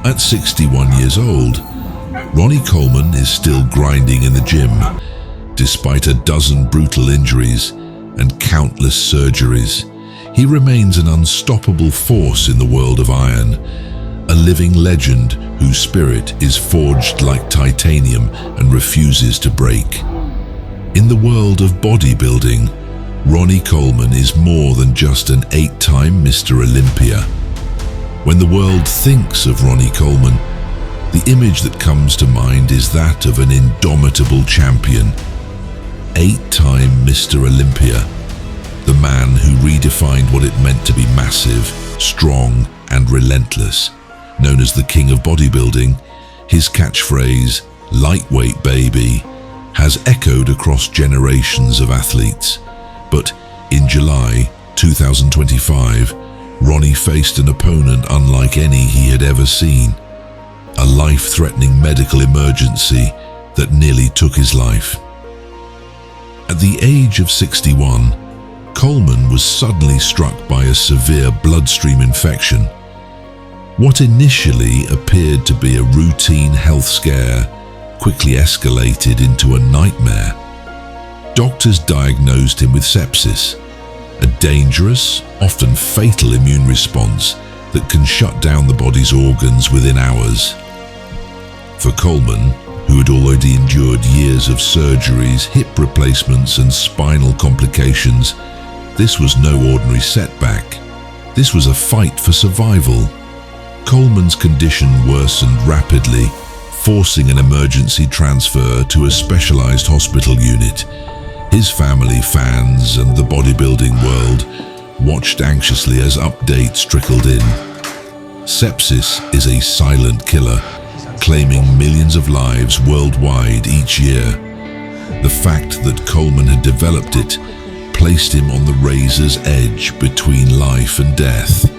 At 61 years old, Ronnie Coleman is still grinding in the gym, despite a dozen brutal injuries and countless surgeries. He remains an unstoppable force in the world of iron, a living legend whose spirit is forged like titanium and refuses to break. In the world of bodybuilding, Ronnie Coleman is more than just an 8-time Mr. Olympia. When the world thinks of Ronnie Coleman, the image that comes to mind is that of an indomitable champion. 8-time Mr. Olympia, the man who redefined what it meant to be massive, strong, and relentless. Known as the king of bodybuilding, his catchphrase, "lightweight baby," has echoed across generations of athletes. But in July 2025, Ronnie faced an opponent unlike any he had ever seen. A life-threatening medical emergency that nearly took his life. At the age of 61, Coleman was suddenly struck by a severe bloodstream infection. What initially appeared to be a routine health scare quickly escalated into a nightmare. Doctors diagnosed him with sepsis, a dangerous, often fatal immune response that can shut down the body's organs within hours. For Coleman, who had already endured years of surgeries, hip replacements, and spinal complications, this was no ordinary setback. This was a fight for survival. Coleman's condition worsened rapidly, forcing an emergency transfer to a specialized hospital unit. His family, fans, and the bodybuilding world watched anxiously as updates trickled in. Sepsis is a silent killer, claiming millions of lives worldwide each year. The fact that Coleman had developed it placed him on the razor's edge between life and death.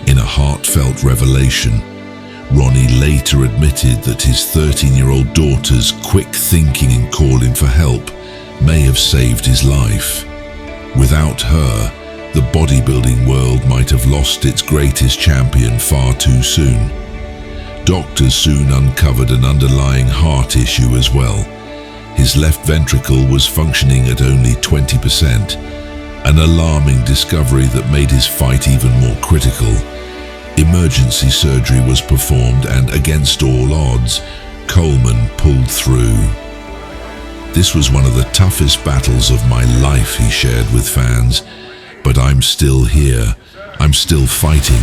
In a heartfelt revelation, Ronnie later admitted that his 13-year-old daughter's quick thinking and calling for help may have saved his life. Without her, the bodybuilding world might have lost its greatest champion far too soon. Doctors soon uncovered an underlying heart issue as well. His left ventricle was functioning at only 20%, an alarming discovery that made his fight even more critical. Emergency surgery was performed, and against all odds, Coleman pulled through. This was one of the toughest battles of my life, he shared with fans, but I'm still here. I'm still fighting.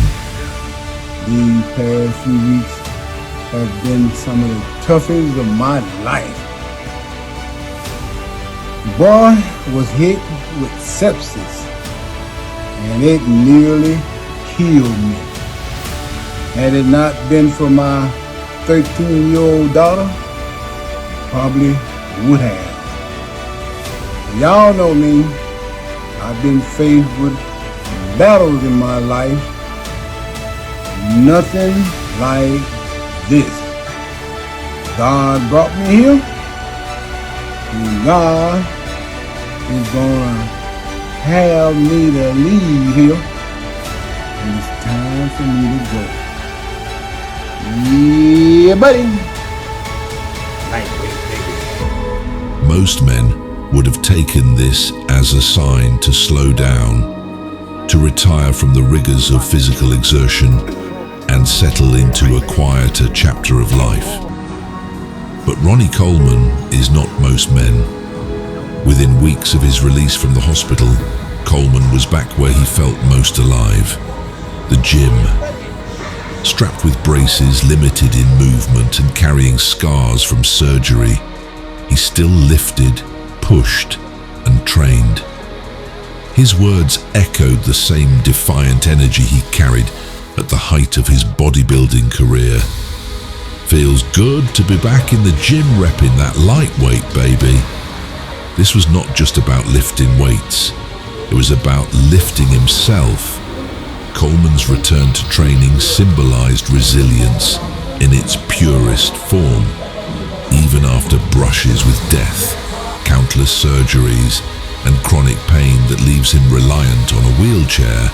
These past few weeks have been some of the toughest of my life. The boy was hit with sepsis, and it nearly killed me. Had it not been for my 13-year-old daughter, probably would have. Y'all know me. I've been faced with battles in my life. Nothing like this. God brought me here, and God is gonna have me to leave here, and it's time for me to go. Yeah, buddy. Lightweight, baby. Most men would have taken this as a sign to slow down, to retire from the rigors of physical exertion and settle into a quieter chapter of life. But Ronnie Coleman is not most men. Within weeks of his release from the hospital, Coleman was back where he felt most alive, the gym. Strapped with braces, limited in movement, and carrying scars from surgery, he still lifted, pushed, and trained. His words echoed the same defiant energy he carried at the height of his bodybuilding career. Feels good to be back in the gym repping that lightweight, baby. This was not just about lifting weights. It was about lifting himself. Coleman's return to training symbolized resilience in its purest form. Even after brushes with death, countless surgeries, and chronic pain that leaves him reliant on a wheelchair,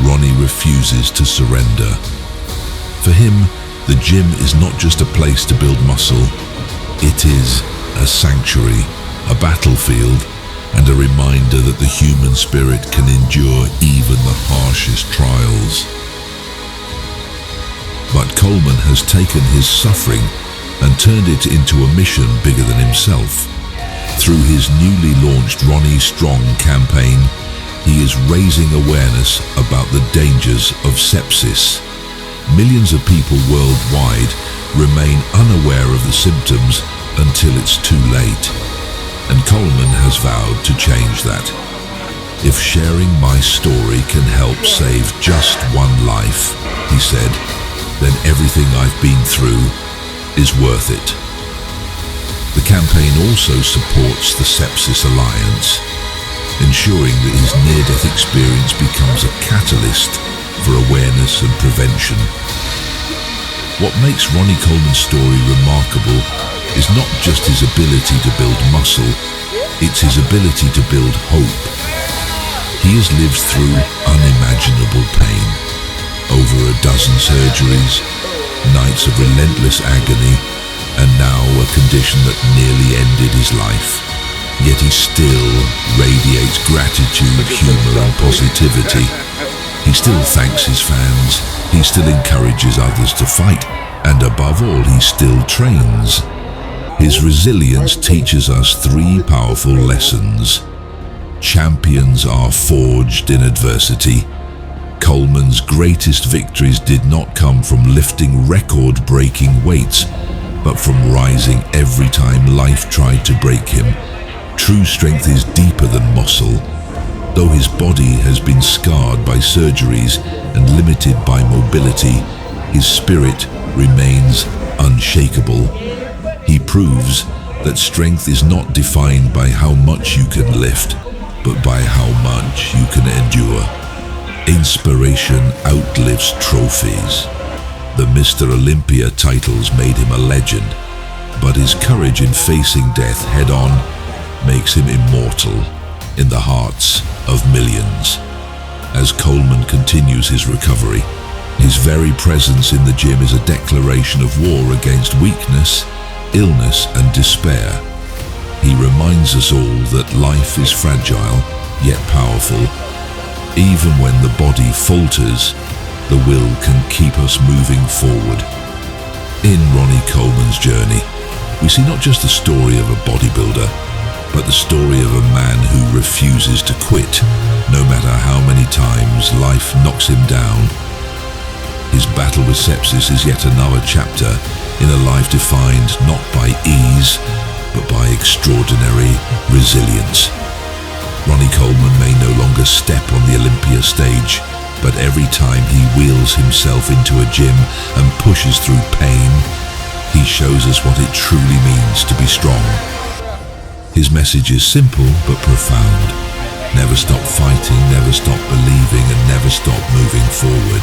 Ronnie refuses to surrender. For him, The gym is not just a place to build muscle, it is a sanctuary, a battlefield, and a reminder that the human spirit can endure even the harshest trials. But Coleman has taken his suffering and turned it into a mission bigger than himself. Through his newly launched Ronnie Strong campaign, he is raising awareness about the dangers of sepsis. Millions of people worldwide remain unaware of the symptoms until it's too late. And Coleman has vowed to change that. If sharing my story can help save just one life, he said, then everything I've been through is worth it. The campaign also supports the Sepsis Alliance, ensuring that his near-death experience becomes a catalyst for awareness and prevention. What makes Ronnie Coleman's story remarkable is not just his ability to build muscle, it's his ability to build hope. He has lived through unimaginable pain, over a dozen surgeries, nights of relentless agony, and now a condition that nearly ended his life. Yet he still radiates gratitude, humor, and positivity. He still thanks his fans, he still encourages others to fight, and above all, he still trains. His resilience teaches us three powerful lessons. Champions are forged in adversity. Coleman's greatest victories did not come from lifting record-breaking weights, but from rising every time life tried to break him. True strength is deeper than muscle. Though his body has been scarred by surgeries and limited by mobility, his spirit remains unshakable. He proves that strength is not defined by how much you can lift, but by how much you can endure. Inspiration outlives trophies. The Mr. Olympia titles made him a legend, but his courage in facing death head-on makes him immortal in the hearts of millions. As Coleman continues his recovery, his very presence in the gym is a declaration of war against weakness, illness, and despair. He reminds us all that life is fragile, yet powerful. Even when the body falters, the will can keep us moving forward. In Ronnie Coleman's journey, we see not just the story of a bodybuilder, but the story of a man who refuses to quit, no matter how many times life knocks him down. His battle with sepsis is yet another chapter in a life defined not by ease, but by extraordinary resilience. Ronnie Coleman may no longer step on the Olympia stage, but every time he wheels himself into a gym and pushes through pain, he shows us what it truly means to be strong. His message is simple but profound. Never stop fighting, never stop believing, and never stop moving forward.